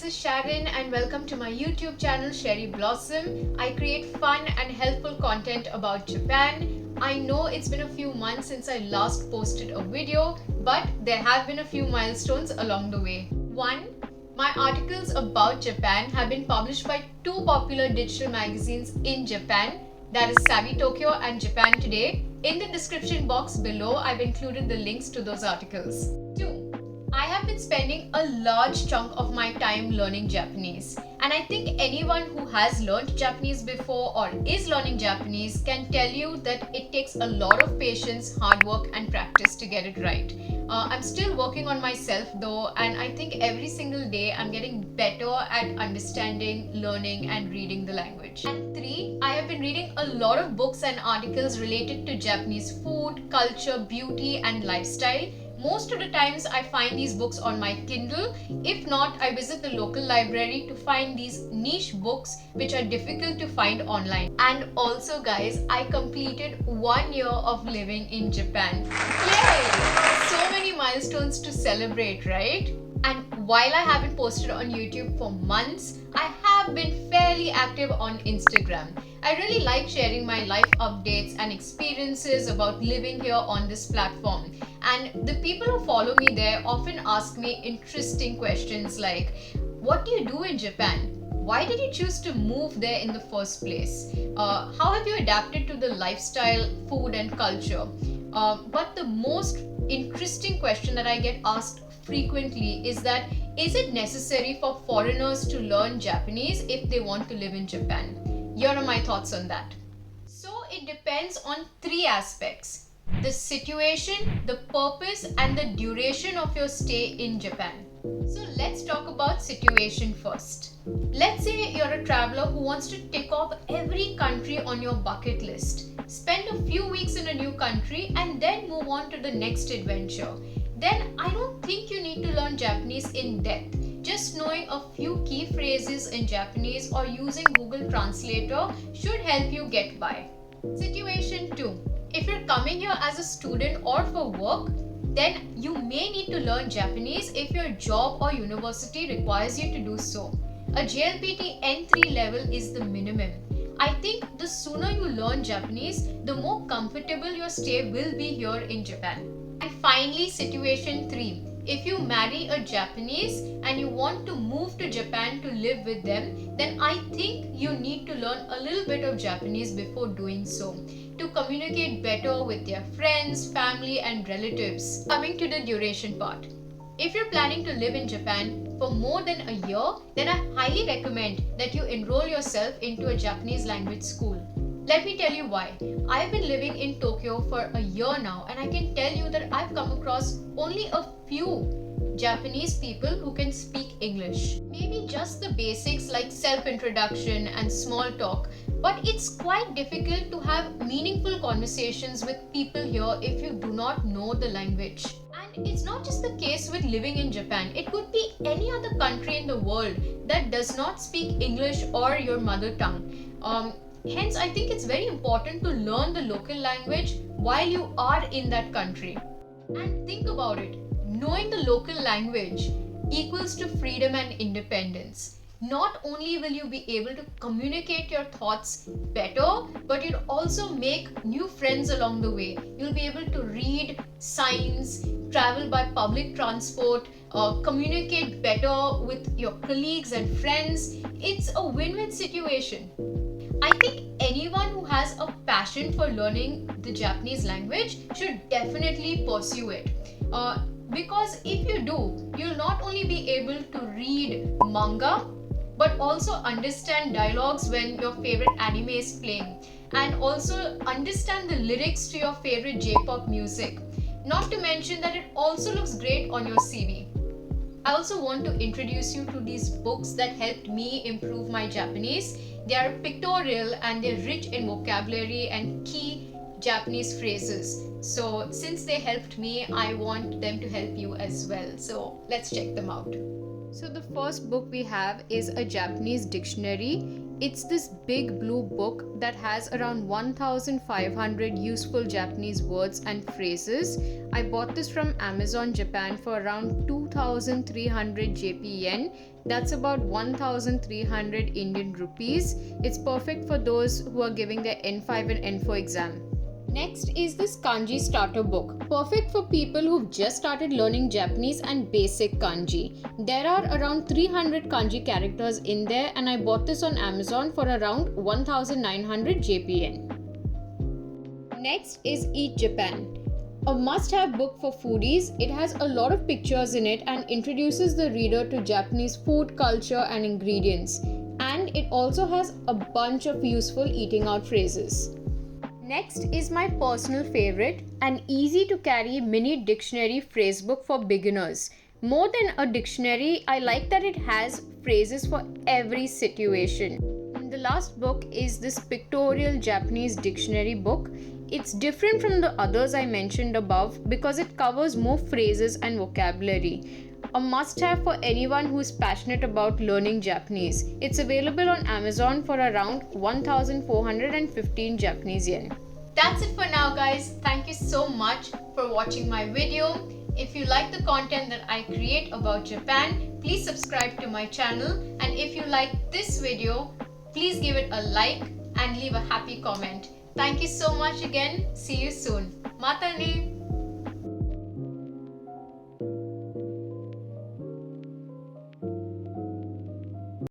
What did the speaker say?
is Sharon and welcome to my YouTube channel Sherry Blossom. I create fun and helpful content about Japan. I know it's been a few months since I last posted a video, but there have been a few milestones along the way. 1. My articles about Japan have been published by two popular digital magazines in Japan, that is Savvy Tokyo and Japan Today. In the description box below, I've included the links to those articles. 2. I have been spending a large chunk of my time learning Japanese, and I think anyone who has learned Japanese before or is learning Japanese can tell you that it takes a lot of patience, hard work and practice to get it right. I'm still working on myself though, and I think every single day I'm getting better at understanding, learning and reading the language. And 3, I have been reading a lot of books and articles related to Japanese food, culture, beauty and lifestyle. Most of the times I find these books on my Kindle. If not, I visit the local library to find these niche books which are difficult to find online. And also guys, I completed 1 year of living in Japan. Yay! So many milestones to celebrate, right? And while I haven't posted on YouTube for months, I have been fairly active on Instagram. I really like sharing my life updates and experiences about living here on this platform. And the people who follow me there often ask me interesting questions like, what do you do in Japan? Why did you choose to move there in the first place? How have you adapted to the lifestyle, food and culture? But the most interesting question that I get asked frequently is that, is it necessary for foreigners to learn Japanese if they want to live in Japan? Here are my thoughts on that. So it depends on 3 aspects: the situation, the purpose and the duration of your stay in Japan. So let's talk about situation first. Let's say you're a traveler who wants to tick off every country on your bucket list, spend a few weeks in a new country and then move on to the next adventure. Then I don't think you need to learn Japanese in depth. Just knowing a few key phrases in Japanese or using Google Translator should help you get by. Situation 2. If you're coming here as a student or for work, then you may need to learn Japanese if your job or university requires you to do so. A JLPT N3 level is the minimum. I think the sooner you learn Japanese, the more comfortable your stay will be here in Japan. And finally, situation 3. If you marry a Japanese and you want to move to Japan to live with them, then I think you need to learn a little bit of Japanese before doing so, to communicate better with their friends, family and relatives. Coming to the duration part. If you're planning to live in Japan for more than a year, then I highly recommend that you enroll yourself into a Japanese language school. Let me tell you why. I've been living in Tokyo for a year now, and I can tell you that I've come across only a few Japanese people who can speak English. Maybe just the basics like self-introduction and small talk, but it's quite difficult to have meaningful conversations with people here if you do not know the language. And it's not just the case with living in Japan. It could be any other country in the world that does not speak English or your mother tongue. Hence, I think it's very important to learn the local language while you are in that country. And think about it, knowing the local language equals to freedom and independence. Not only will you be able to communicate your thoughts better, but you'll also make new friends along the way. You'll be able to read signs, travel by public transport, communicate better with your colleagues and friends. It's a win-win situation. I think anyone who has a passion for learning the Japanese language should definitely pursue it. Because if you do, you'll not only be able to read manga, but also understand dialogues when your favorite anime is playing, and also understand the lyrics to your favorite J-pop music. Not to mention that it also looks great on your CV. I also want to introduce you to these books that helped me improve my Japanese. They are pictorial and they're rich in vocabulary and key Japanese phrases. So since they helped me, I want them to help you as well. So let's check them out. So the first book we have is a Japanese dictionary. It's this big blue book that has around 1500 useful Japanese words and phrases. I bought this from Amazon Japan for around 2300 JP yen. That's about 1300 Indian rupees. It's perfect for those who are giving their N5 and N4 exam. Next is this kanji starter book, perfect for people who've just started learning Japanese and basic kanji. There are around 300 kanji characters in there, and I bought this on Amazon for around 1900 JPN. Next is Eat Japan. A must-have book for foodies. It has a lot of pictures in it and introduces the reader to Japanese food culture and ingredients. And it also has a bunch of useful eating out phrases. Next is my personal favorite, an easy to carry mini dictionary phrase book for beginners. More than a dictionary, I like that it has phrases for every situation. And the last book is this pictorial Japanese dictionary book. It's different from the others I mentioned above because it covers more phrases and vocabulary. A must-have for anyone who is passionate about learning Japanese. It's available on Amazon for around 1415 Japanese yen. That's it for now, guys. Thank you so much for watching my video. If you like the content that I create about Japan, please subscribe to my channel. And if you like this video, please give it a like and leave a happy comment. Thank you so much again. See you soon. Mata ne!